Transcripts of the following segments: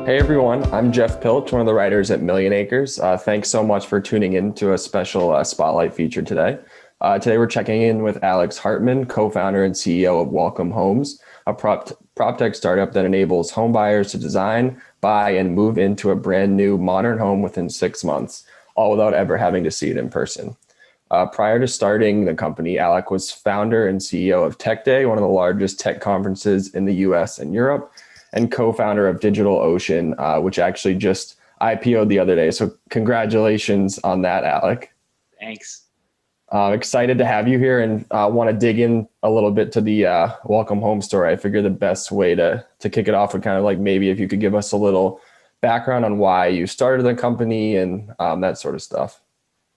Hey everyone, I'm Jeff Piltch, one of the writers at Millionacres. Thanks so much for tuning in to a special spotlight feature today. Today we're checking in with Alec Hartman, co-founder and CEO of Welcome Homes, a prop tech startup that enables home buyers to design, buy, and move into a brand new modern home within 6 months, all without ever having to see it in person. Prior to starting the company, Alec was founder and CEO of Tech Day, one of the largest tech conferences in the US and Europe, and co-founder of DigitalOcean, which actually just IPO'd the other day. So congratulations on that, Alec. Thanks. Excited to have you here and want to dig in a little bit to the Welcome Home story. I figure the best way to kick it off would kind of like maybe if you could give us a little background on why you started the company and that sort of stuff.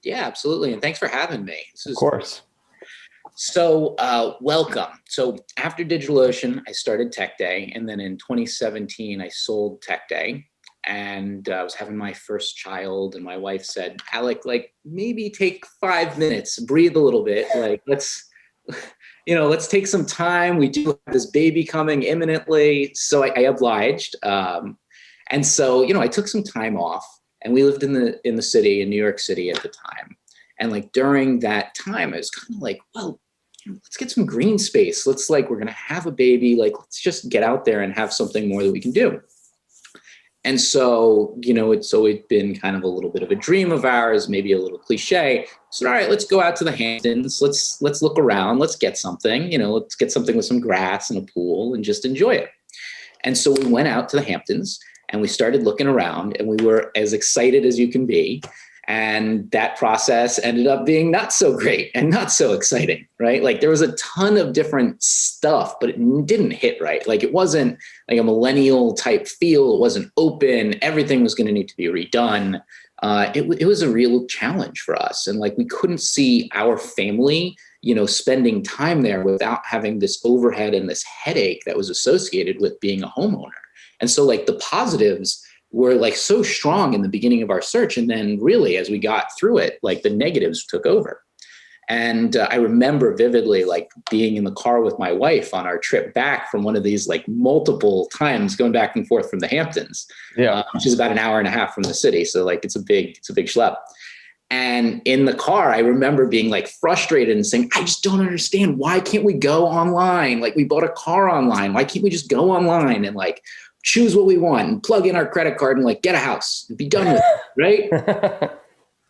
Yeah, absolutely. And thanks for having me. Of course. So welcome. So after DigitalOcean, I started Tech Day. And then in 2017, I sold Tech Day. And I was having my first child. And my wife said, Alec, like maybe take 5 minutes, breathe a little bit. Like, let's take some time. We do have this baby coming imminently. So I obliged. And so, I took some time off. And we lived in the city, in New York City at the time. And like during that time, I was kind of like, well, let's get some green space. We're going to have a baby. Like, let's just get out there and have something more that we can do. And so, it's always been kind of a little bit of a dream of ours, maybe a little cliche. So, all right, let's go out to the Hamptons. Let's look around. Let's get something, let's get something with some grass and a pool and just enjoy it. And so we went out to the Hamptons and we started looking around and we were as excited as you can be. And that process ended up being not so great and not so exciting, right? Like there was a ton of different stuff, but it didn't hit right. Like it wasn't like a millennial type feel. It wasn't open. Everything was going to need to be redone. It was a real challenge for us. And like we couldn't see our family, spending time there without having this overhead and this headache that was associated with being a homeowner. And so like the positives were like so strong in the beginning of our search. And then really, as we got through it, like the negatives took over. And I remember vividly like being in the car with my wife on our trip back from one of these like multiple times going back and forth from the Hamptons, which is about an hour and a half from the city. So like it's a big schlep. And in the car, I remember being like frustrated and saying, I just don't understand. Why can't we go online? Like we bought a car online. Why can't we just go online and like choose what we want and plug in our credit card and like get a house and be done with it, right?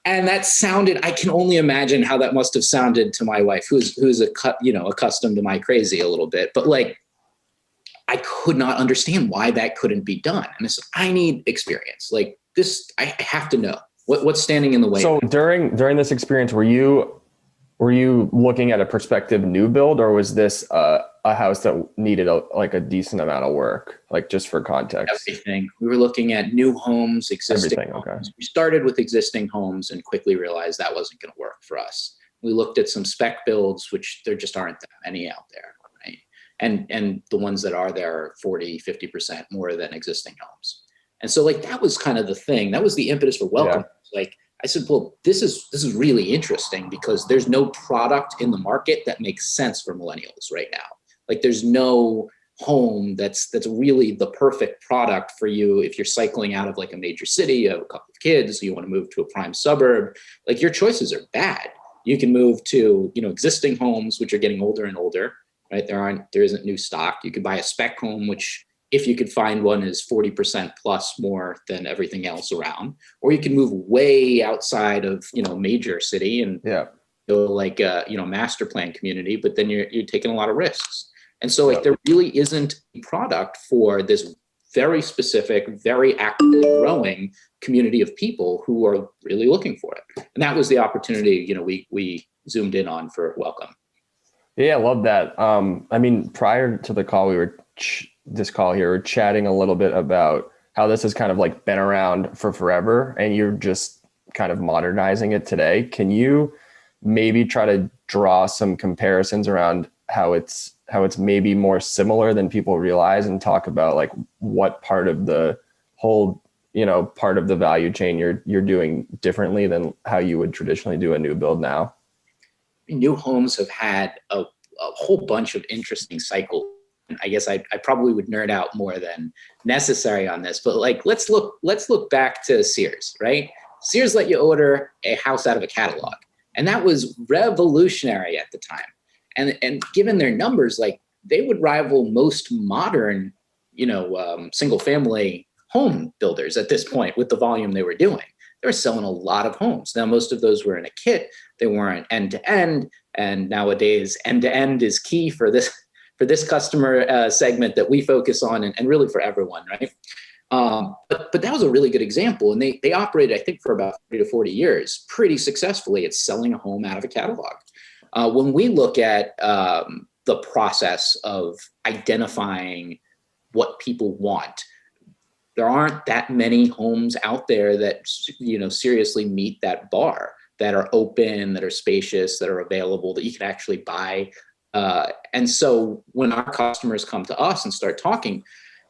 And that sounded, I can only imagine how that must have sounded to my wife, who's accustomed to my crazy a little bit, but like, I could not understand why that couldn't be done. And I said, I need experience like this. I have to know what's standing in the way. So during this experience, were you looking at a prospective new build or was this a house that needed a decent amount of work, like just for context? Everything. We were looking at new homes, existing homes. Okay. We started with existing homes and quickly realized that wasn't going to work for us. We looked at some spec builds, which there just aren't that many out there, right? And the ones that are there are 40, 50% more than existing homes. And so like that was kind of the thing. That was the impetus for Welcome. Yeah. Like I said, well, this is really interesting because there's no product in the market that makes sense for millennials right now. Like there's no home that's really the perfect product for you if you're cycling out of like a major city, you have a couple of kids, you want to move to a prime suburb. Like your choices are bad. You can move to existing homes which are getting older and older, right? There isn't new stock. You could buy a spec home, which if you could find one is 40% plus more than everything else around, or you can move way outside of major city and go like master plan community, but then you're taking a lot of risks. And so like there really isn't a product for this very specific, very actively growing community of people who are really looking for it. And that was the opportunity, we zoomed in on for Welcome. Yeah, I love that. I mean, prior to the call, this call here, we're chatting a little bit about how this has kind of like been around for forever and you're just kind of modernizing it today. Can you maybe try to draw some comparisons around how it's maybe more similar than people realize and talk about like what part of the whole, part of the value chain you're doing differently than how you would traditionally do a new build now? New homes have had a whole bunch of interesting cycles I guess I probably would nerd out more than necessary on this, but like, let's look back to Sears, right? Sears let you order a house out of a catalog, and that was revolutionary at the time. And given their numbers, like they would rival most modern, single family home builders at this point with the volume they were doing. They were selling a lot of homes. Now, most of those were in a kit. They weren't end to end. And nowadays, end to end is key for this customer segment that we focus on, and really for everyone, right? But that was a really good example. And they operated, I think, for about 30 to 40 years, pretty successfully at selling a home out of a catalog. When we look at the process of identifying what people want, there aren't that many homes out there that, seriously meet that bar, that are open, that are spacious, that are available, that you can actually buy. And so when our customers come to us and start talking,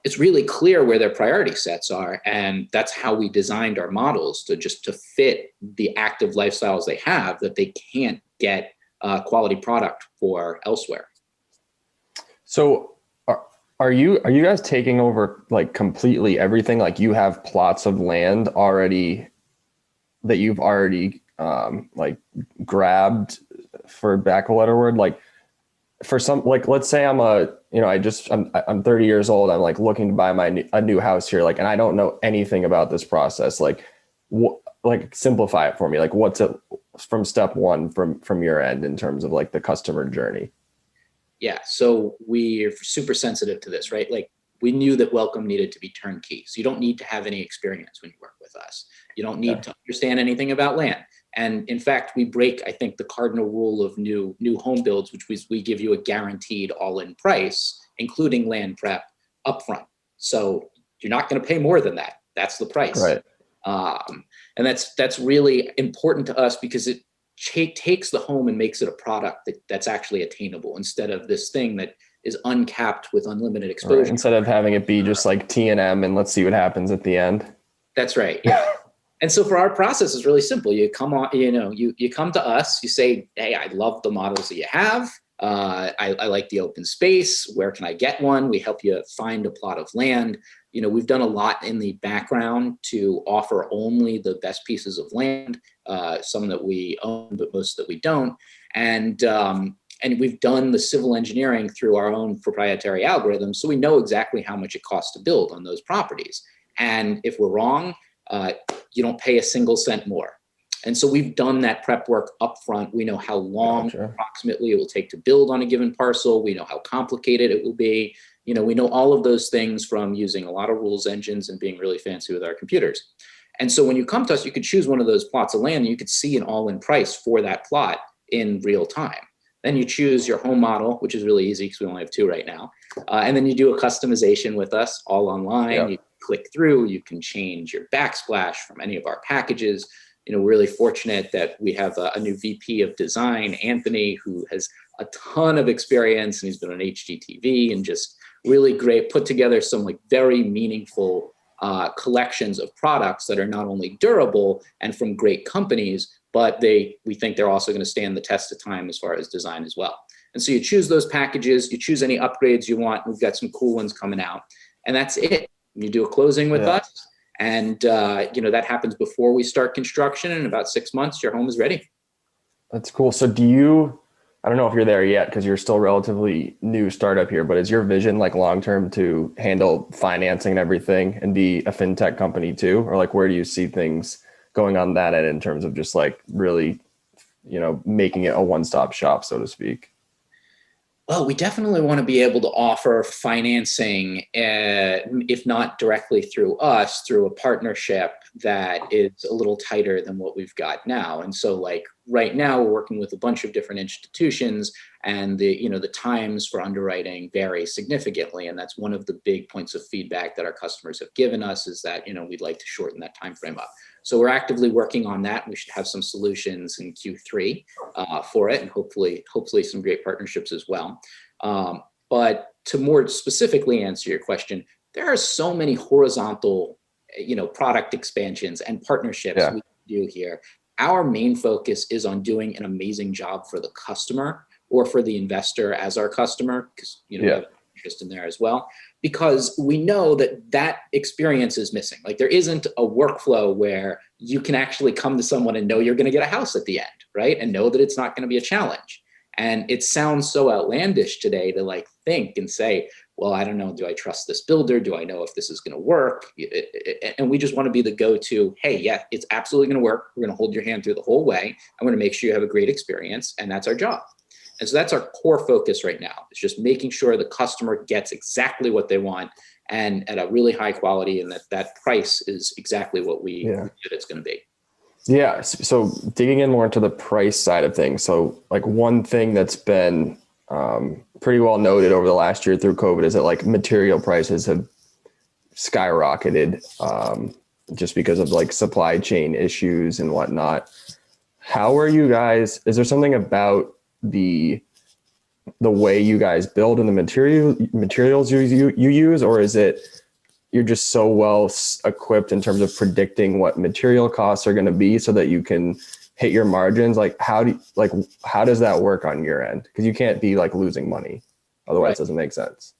it's really clear where their priority sets are. And that's how we designed our models to fit the active lifestyles they have that they can't get quality product for elsewhere. So are you guys taking over like completely everything? Like you have plots of land already that you've already like grabbed, for back a better word, like for some, like, let's say I'm 30 years old. I'm like looking to buy a new house here. Like, and I don't know anything about this process. Like, like simplify it for me. Like what's it from step one from your end in terms of like the customer journey? Yeah. So we're super sensitive to this, right? Like we knew that Welcome needed to be turnkey. So you don't need to have any experience when you work with us. You don't need to understand anything about land. And in fact, we break, I think, the cardinal rule of new home builds, which we give you a guaranteed all-in price, including land prep upfront. So you're not going to pay more than that. That's the price. Right. And that's really important to us because it takes the home and makes it a product that's actually attainable instead of this thing that is uncapped with unlimited exposure. Right. Instead of having it be just like T&M and let's see what happens at the end. That's right. Yeah. And so for our process is really simple. You come on, you come to us, you say, hey, I love the models that you have. I like the open space. Where can I get one? We help you find a plot of land. We've done a lot in the background to offer only the best pieces of land, some that we own, but most that we don't. And we've done the civil engineering through our own proprietary algorithms. So we know exactly how much it costs to build on those properties. And if we're wrong, you don't pay a single cent more. And so we've done that prep work upfront. We know how long approximately it will take to build on a given parcel. We know how complicated it will be. We know all of those things from using a lot of rules engines and being really fancy with our computers. And so when you come to us, you could choose one of those plots of land and you could see an all-in price for that plot in real time. Then you choose your home model, which is really easy because we only have 2 right now. And then you do a customization with us all online. Yeah. You click through, you can change your backsplash from any of our packages. We're really fortunate that we have a new VP of design, Anthony, who has a ton of experience, and he's been on HGTV and just really great, put together some like very meaningful collections of products that are not only durable and from great companies, but we think they're also going to stand the test of time as far as design as well. And so you choose those packages, you choose any upgrades you want. We've got some cool ones coming out, and that's it. You do a closing with us, and that happens before we start construction. In about 6 months, your home is ready. That's cool. So I don't know if you're there yet because you're still relatively new startup here, but is your vision like long-term to handle financing and everything and be a fintech company too? Or like, where do you see things going on that end in terms of just like really, making it a one-stop shop, so to speak? Well, we definitely want to be able to offer financing, if not directly through us, through a partnership that is a little tighter than what we've got now. And so like right now we're working with a bunch of different institutions, and the times for underwriting vary significantly. And that's one of the big points of feedback that our customers have given us is that, we'd like to shorten that time frame up. So we're actively working on that. We should have some solutions in Q3 for it, and hopefully some great partnerships as well. But to more specifically answer your question, there are so many horizontal, product expansions and partnerships we can do here. Our main focus is on doing an amazing job for the customer or for the investor as our customer, because we have interest in there as well, because we know that that experience is missing. Like there isn't a workflow where you can actually come to someone and know you're going to get a house at the end, right? And know that it's not going to be a challenge. And it sounds so outlandish today to like think and say, well, I don't know, do I trust this builder? Do I know if this is going to work? And we just want to be the go-to, hey, yeah, it's absolutely going to work. We're going to hold your hand through the whole way. I'm going to make sure you have a great experience. And that's our job. And so that's our core focus right now. It's just making sure the customer gets exactly what they want and at a really high quality, and that price is exactly what we said it's going to be. Yeah. So digging in more into the price side of things. So like one thing that's been pretty well noted over the last year through COVID is that like material prices have skyrocketed just because of like supply chain issues and whatnot. How are you guys, is there something about the way you guys build and the materials you use, or is it you're just so well equipped in terms of predicting what material costs are going to be so that you can hit your margins? Like how does that work on your end? Because you can't be like losing money, otherwise it doesn't make sense.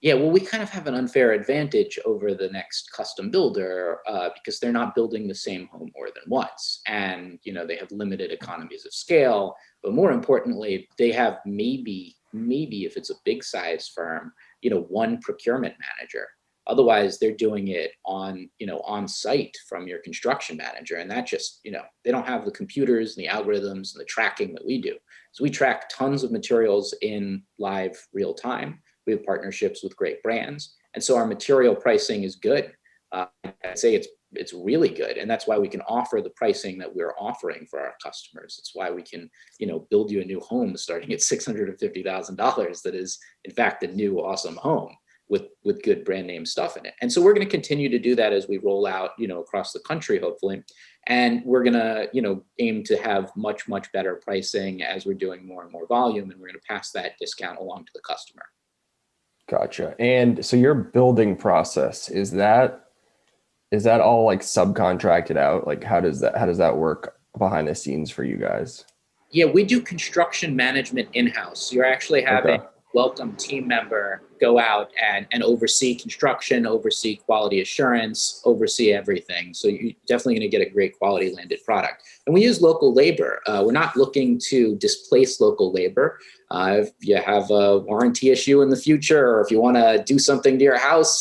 Yeah, well, we kind of have an unfair advantage over the next custom builder because they're not building the same home more than once. And, you know, they have limited economies of scale, but more importantly, they have maybe if it's a big size firm, you know, one procurement manager. Otherwise, they're doing it on site from your construction manager. And that just, you know, they don't have the computers and the algorithms and the tracking that we do. So we track tons of materials in live real time. We have partnerships with great brands. And so our material pricing is good. I'd say it's really good. And that's why we can offer the pricing that we're offering for our customers. It's why we can, you know, build you a new home starting at $650,000 that is, in fact, a new awesome home with good brand name stuff in it. And so we're going to continue to do that as we roll out, you know, across the country, hopefully. And we're going to, you know, aim to have much better pricing as we're doing more and more volume. And we're going to pass that discount along to the customer. Gotcha. And so your building process, is that all like subcontracted out? Like how does that work behind the scenes for you guys? Yeah, we do construction management in-house. You're actually having a welcome team member go out and oversee construction, oversee quality assurance, oversee everything. So you're definitely going to get a great quality landed product. And we use local labor. We're not looking to displace local labor. If you have a warranty issue in the future, or if you want to do something to your house,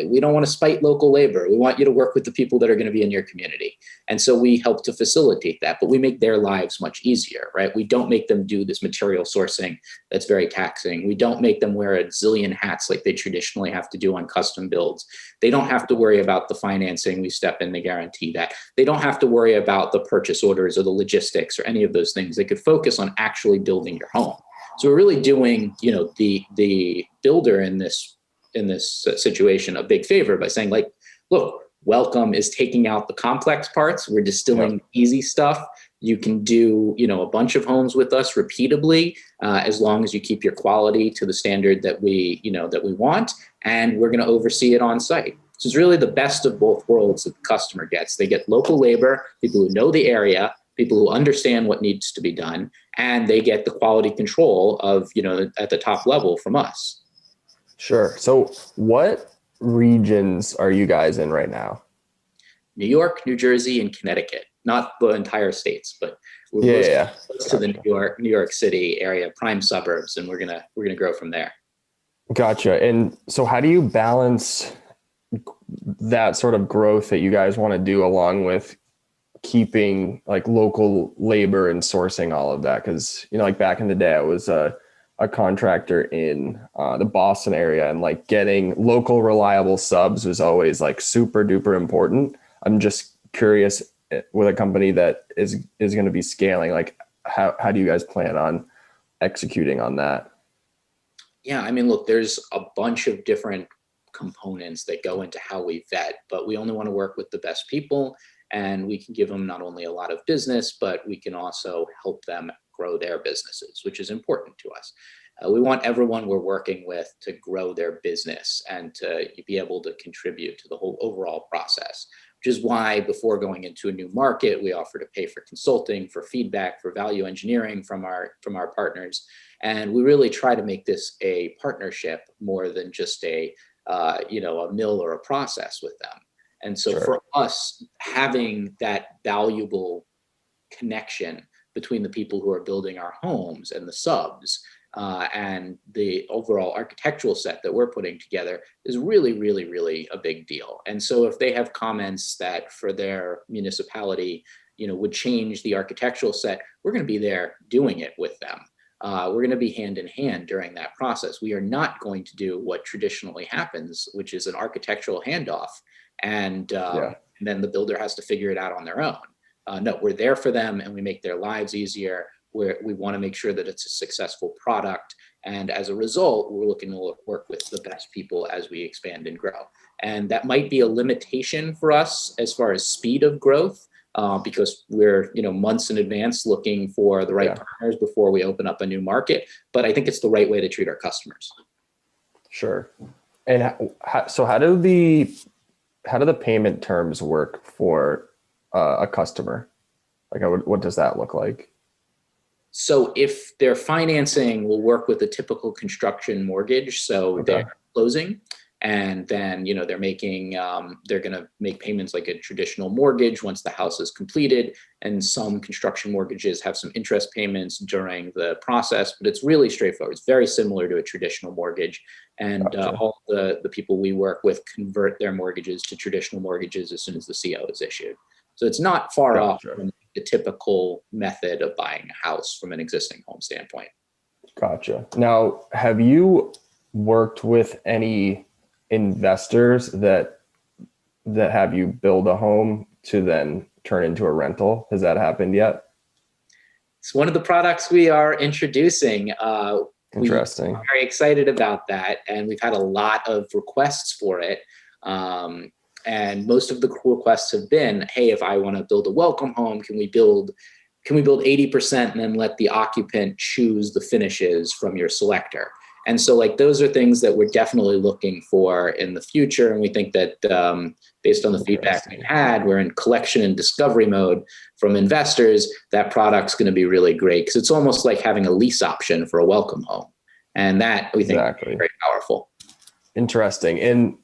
we don't want to spite local labor. We want you to work with the people that are going to be in your community. And so we help to facilitate that, but we make their lives much easier, right? We don't make them do this material sourcing that's very taxing. We don't make them wear a zillion hats like they traditionally have to do on custom builds. They don't have to worry about the financing. We step in to guarantee that. They don't have to worry about the purchase orders or the logistics or any of those things. They could focus on actually building your home. So we're really doing, you know, the builder in this situation a big favor by saying, like, look, Welcome is taking out the complex parts. We're distilling easy stuff. You can do, you know, a bunch of homes with us repeatably, as long as you keep your quality to the standard that we want, and we're going to oversee it on site. So it's really the best of both worlds that the customer gets. They get local labor, people who know the area, people who understand what needs to be done, and they get the quality control of, you know, at the top level from us. Sure. So what regions are you guys in right now? New York, New Jersey, and Connecticut. Not the entire states, but we're close to the New York City area, prime suburbs, and we're gonna grow from there. Gotcha. And so how do you balance that sort of growth that you guys want to do along with keeping like local labor and sourcing all of that? Because, you know, like back in the day, I was a contractor in the Boston area, and like getting local reliable subs was always like super duper important. I'm just curious, with a company that is going to be scaling, like how do you guys plan on executing on that? Yeah, I mean, look, there's a bunch of different components that go into how we vet, but we only want to work with the best people, and we can give them not only a lot of business, but we can also help them grow their businesses, which is important to us. We want everyone we're working with to grow their business and to be able to contribute to the whole overall process, which is why before going into a new market, we offer to pay for consulting, for feedback, for value engineering from our partners. And we really try to make this a partnership more than just a mill or a process with them. And so Sure. for us, having that valuable connection between the people who are building our homes and the subs and the overall architectural set that we're putting together is really, really, really a big deal. And so if they have comments that for their municipality, would change the architectural set, we're going to be there doing it with them. We're going to be hand in hand during that process. We are not going to do what traditionally happens, which is an architectural handoff, and then the builder has to figure it out on their own. No, we're there for them, and we make their lives easier. We want to make sure that it's a successful product, and as a result, we're looking to work with the best people as we expand and grow. And that might be a limitation for us as far as speed of growth. Because we're months in advance looking for the right partners before we open up a new market. But I think it's the right way to treat our customers. Sure. And so how do the payment terms work for a customer? Like what does that look like? So if they're financing, we'll work with a typical construction mortgage. So they're closing. And then, they're going to make payments like a traditional mortgage once the house is completed. And some construction mortgages have some interest payments during the process, but it's really straightforward. It's very similar to a traditional mortgage. And all the people we work with convert their mortgages to traditional mortgages as soon as the CO is issued. So it's not far off from the typical method of buying a house from an existing home standpoint. Gotcha. Now, have you worked with any investors that have you build a home to then turn into a rental? Has that happened yet? It's one of the products we are introducing. Interesting. We're very excited about that, and we've had a lot of requests for it. And most of the requests have been, hey, if I want to build a welcome home, can we build 80% and then let the occupant choose the finishes from your selector? And so those are things that we're definitely looking for in the future. And we think that based on the feedback we've had, we're in collection and discovery mode from investors. That product's going to be really great because it's almost like having a lease option for a welcome home. And that we think is very powerful. Interesting. And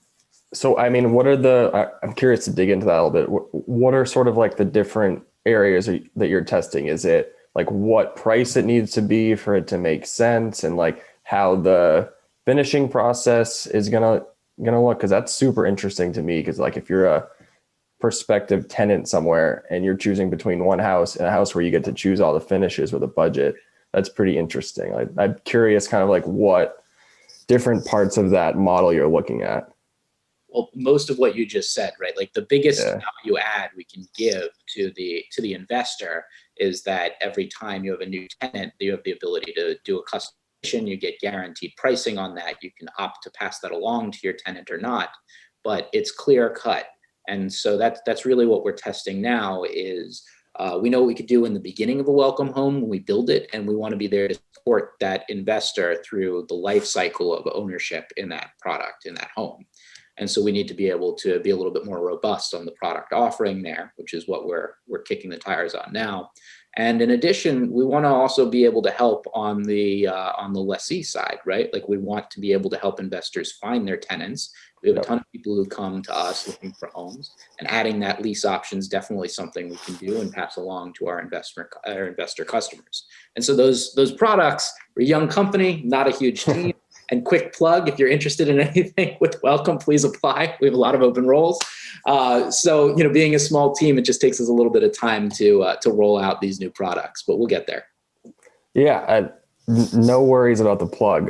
so, I mean, I'm curious to dig into that a little bit. What are sort of the different areas that you're testing? Is it what price it needs to be for it to make sense? And how the finishing process is gonna look, because that's super interesting to me. Because if you're a prospective tenant somewhere and you're choosing between one house and a house where you get to choose all the finishes with a budget, that's pretty interesting. I'm curious, kind of what different parts of that model you're looking at. Well, most of what you just said, right? The biggest value add we can give to the investor is that every time you have a new tenant, you have the ability to do a custom. You get guaranteed pricing on that. You can opt to pass that along to your tenant or not, but it's clear cut. And so that's really what we're testing now is we know what we could do in the beginning of a welcome home when we build it, and we want to be there to support that investor through the life cycle of ownership in that product, in that home. And so we need to be able to be a little bit more robust on the product offering there, which is what we're kicking the tires on now. And in addition, we want to also be able to help on the lessee side, right? We want to be able to help investors find their tenants. We have a ton of people who come to us looking for homes, and adding that lease option is definitely something we can do and pass along to our investor customers. And so those products, we're a young company, not a huge team. And quick plug, if you're interested in anything with Welcome, please apply. We have a lot of open roles. So, being a small team, it just takes us a little bit of time to roll out these new products, but we'll get there. Yeah, no worries about the plug.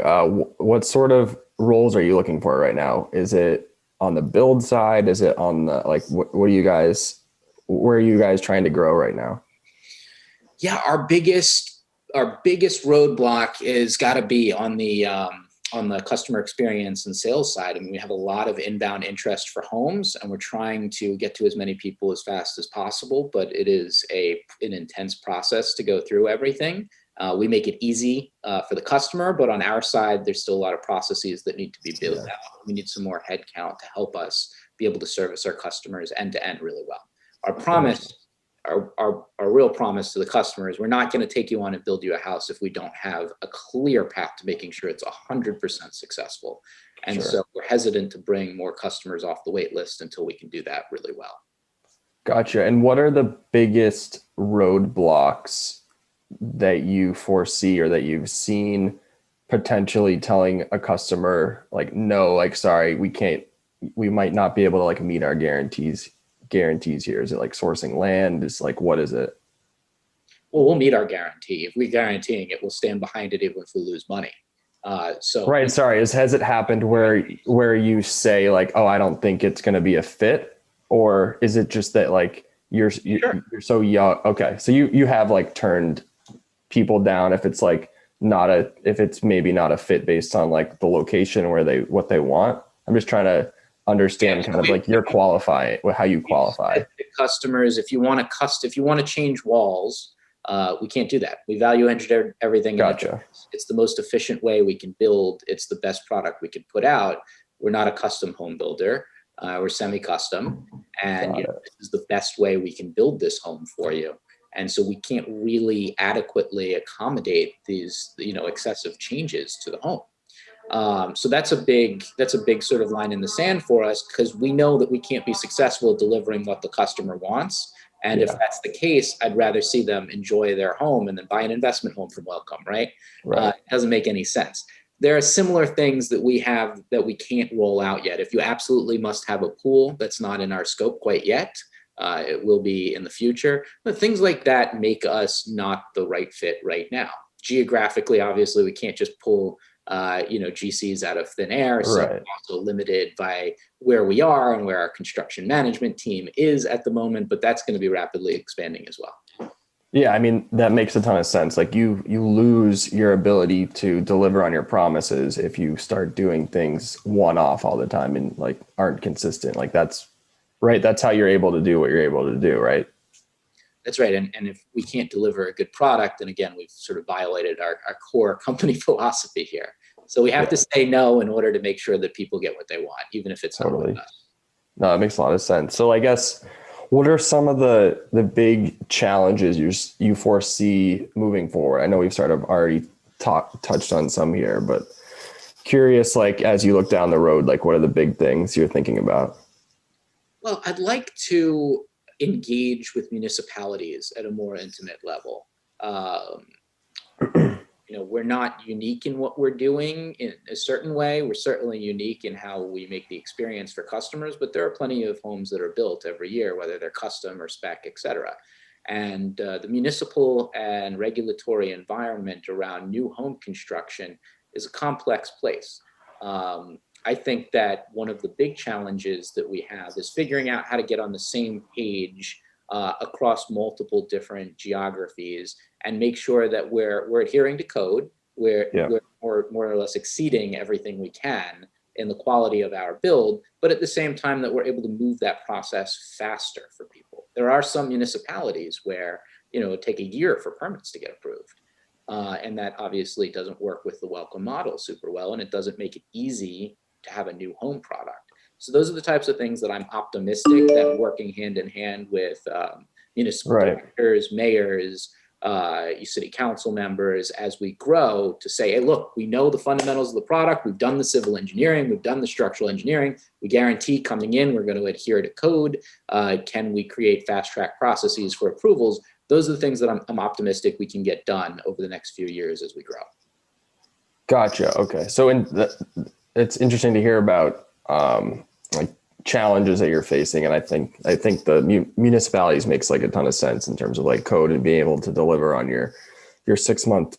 What sort of roles are you looking for right now? Is it on the build side? Is it on the where are you guys trying to grow right now? Yeah, our biggest roadblock is got to be on the customer experience and sales side. I mean, we have a lot of inbound interest for homes, and we're trying to get to as many people as fast as possible, but it is an intense process to go through everything. We make it easy for the customer, but on our side, there's still a lot of processes that need to be built out. We need some more headcount to help us be able to service our customers end to end really well. Our promise our real promise to the customer is we're not going to take you on and build you a house if we don't have a clear path to making sure it's 100% successful. And Sure. so we're hesitant to bring more customers off the wait list until we can do that really well. Gotcha. And what are the biggest roadblocks that you foresee or that you've seen potentially telling a customer like, no, like, sorry, we might not be able to like meet our guarantees here? Is it like sourcing land? Is like, what is it? Well, we'll meet our guarantee. If we're guaranteeing it, we'll stand behind it even if we lose money. Right. Sorry. Has it happened where you say like, oh, I don't think it's going to be a fit? Or is it just that like you're so young? Okay. So you have like turned people down if it's like if it's maybe not a fit based on like the location where what they want. I'm just trying to understand kind of like your qualify, how you qualify. Customers, if you want to change walls, we can't do that. We value engineer everything. Gotcha. It's the most efficient way we can build. It's the best product we can put out. We're not a custom home builder. We're semi-custom, and this is the best way we can build this home for you. And so we can't really adequately accommodate these, excessive changes to the home. So that's a big sort of line in the sand for us, because we know that we can't be successful at delivering what the customer wants. And if that's the case, I'd rather see them enjoy their home and then buy an investment home from Welcome, right? It doesn't make any sense. There are similar things that we have that we can't roll out yet. If you absolutely must have a pool, that's not in our scope quite yet. It will be in the future. But things like that make us not the right fit right now. Geographically, obviously, we can't just pull GCs out of thin air. So we're also limited by where we are and where our construction management team is at the moment, but that's going to be rapidly expanding as well. Yeah, I mean, that makes a ton of sense. Like you lose your ability to deliver on your promises if you start doing things one-off all the time and like aren't consistent. Like that's right. That's how you're able to do what you're able to do, right? That's right. And if we can't deliver a good product, then again, we've sort of violated our core company philosophy here. So we have to say no in order to make sure that people get what they want, even if it's not with us. No, it makes a lot of sense. So I guess, what are some of the big challenges you foresee moving forward? I know we've sort of already touched on some here, but curious, like as you look down the road, like what are the big things you're thinking about? Well, I'd like to engage with municipalities at a more intimate level. We're not unique in what we're doing in a certain way. We're certainly unique in how we make the experience for customers, but there are plenty of homes that are built every year, whether they're custom or spec, et cetera. And the municipal and regulatory environment around new home construction is a complex place. I think that one of the big challenges that we have is figuring out how to get on the same page across multiple different geographies and make sure that we're adhering to code, we're more or less exceeding everything we can in the quality of our build, but at the same time that we're able to move that process faster for people. There are some municipalities where it would take a year for permits to get approved. And that obviously doesn't work with the Welcome model super well, and it doesn't make it easy to have a new home product. So those are the types of things that I'm optimistic that working hand in hand with municipal directors, mayors, city council members, as we grow, to say, hey, look, we know the fundamentals of the product. We've done the civil engineering. We've done the structural engineering. We guarantee coming in, we're going to adhere to code. Can we create fast track processes for approvals? Those are the things that I'm optimistic we can get done over the next few years as we grow. Gotcha. Okay. So it's interesting to hear about like challenges that you're facing, and I think the municipalities makes like a ton of sense in terms of like code and being able to deliver on your 6 month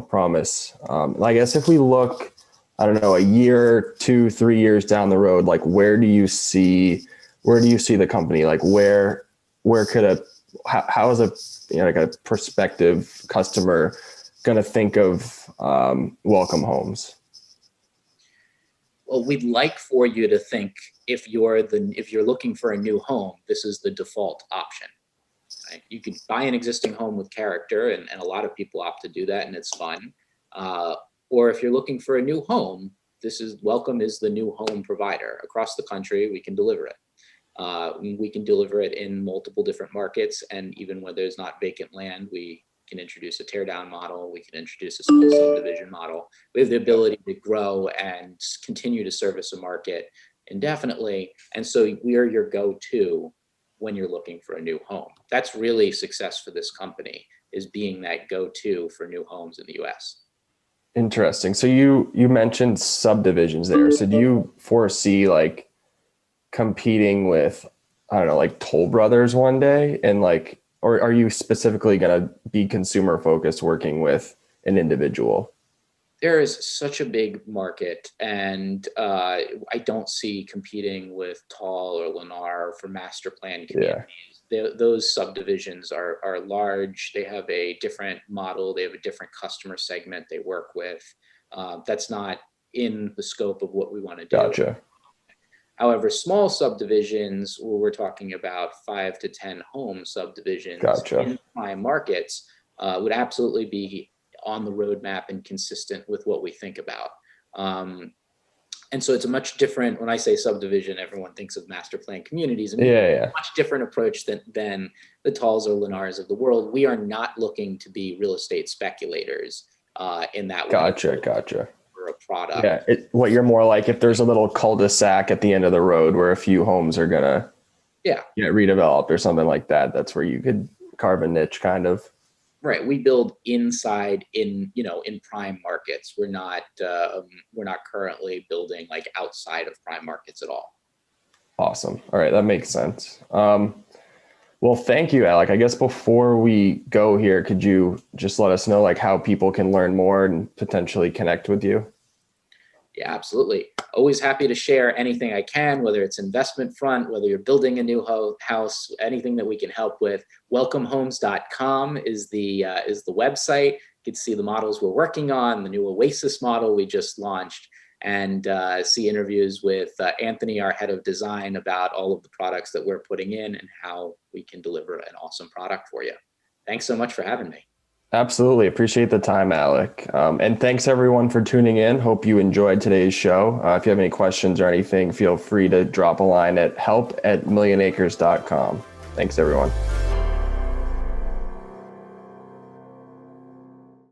promise. I guess if we look, I don't know, a year, 2, 3 years down the road, like where do you see the company? Like how is like a prospective customer going to think of Welcome Homes? Well, we'd like for you to think if you're looking for a new home, this is the default option. Right? You could buy an existing home with character, and a lot of people opt to do that, and it's fun. Or if you're looking for a new home, Welcome is the new home provider across the country. We can deliver it. We can deliver it in multiple different markets. And even when there's not vacant land, we can introduce a tear down model. We can introduce a small subdivision model. We have the ability to grow and continue to service a market indefinitely. And so we are your go-to when you're looking for a new home. That's really success for this company, is being that go-to for new homes in the US. Interesting. So you mentioned subdivisions there. So do you foresee like competing with, I don't know, like Toll Brothers one day, and like, or are you specifically going to be consumer focused working with an individual? There is such a big market, and I don't see competing with Tall or Lennar for master plan communities. Those subdivisions are large. They have a different model. They have a different customer segment they work with. That's not in the scope of what we want to do. Gotcha. However, small subdivisions, where we're talking about 5 to 10 home subdivisions in prime markets, would absolutely be on the roadmap and consistent with what we think about. And so it's a much different, when I say subdivision, everyone thinks of master plan communities. And a much different approach than the Talls or Lennars of the world. We are not looking to be real estate speculators in that way. Gotcha. A product. What you're more like, if there's a little cul-de-sac at the end of the road where a few homes are gonna get redeveloped or something like that, that's where you could carve a niche, kind of. Right. We build inside in prime markets. We're not currently building like outside of prime markets at all. Awesome. All right, that makes sense. Well, thank you, Alec. I guess before we go here, could you just let us know like how people can learn more and potentially connect with you? Yeah, absolutely. Always happy to share anything I can, whether it's investment front, whether you're building a new house, anything that we can help with. Welcomehomes.com is the website. You can see the models we're working on, the new Oasis model we just launched, and see interviews with Anthony, our head of design, about all of the products that we're putting in and how we can deliver an awesome product for you. Thanks so much for having me. Absolutely. Appreciate the time, Alec. And thanks everyone for tuning in. Hope you enjoyed today's show. If you have any questions or anything, feel free to drop a line at help@millionacres.com. Thanks everyone.